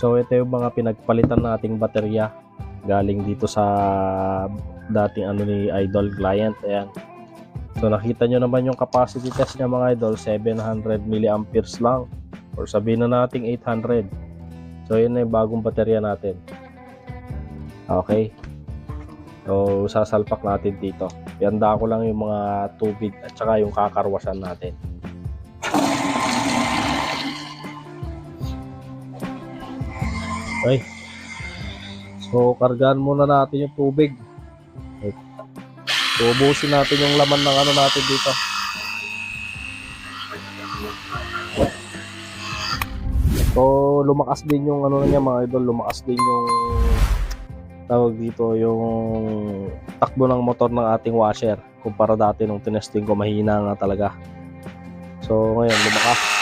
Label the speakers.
Speaker 1: So ito yung mga pinagpalitan nating baterya galing dito sa dating ano ni Idol client. Ayan. So nakita nyo naman yung capacity test niya mga idol, 700 milliamperes lang, or sabihin na natin 800. So yun na yung bagong baterya natin. Okay. So sasalpak natin dito. Ihanda ko lang yung mga tubig at saka yung kakarwasan natin. Okay. So kargaan muna natin yung tubig. So ubusin natin yung laman ng ano natin dito. So lumakas din yung ano niya mga idol, lumakas din yung tawag dito, yung takbo ng motor ng ating washer kumpara dati nung tinesting ko, mahina nga talaga. So ngayon lumakas.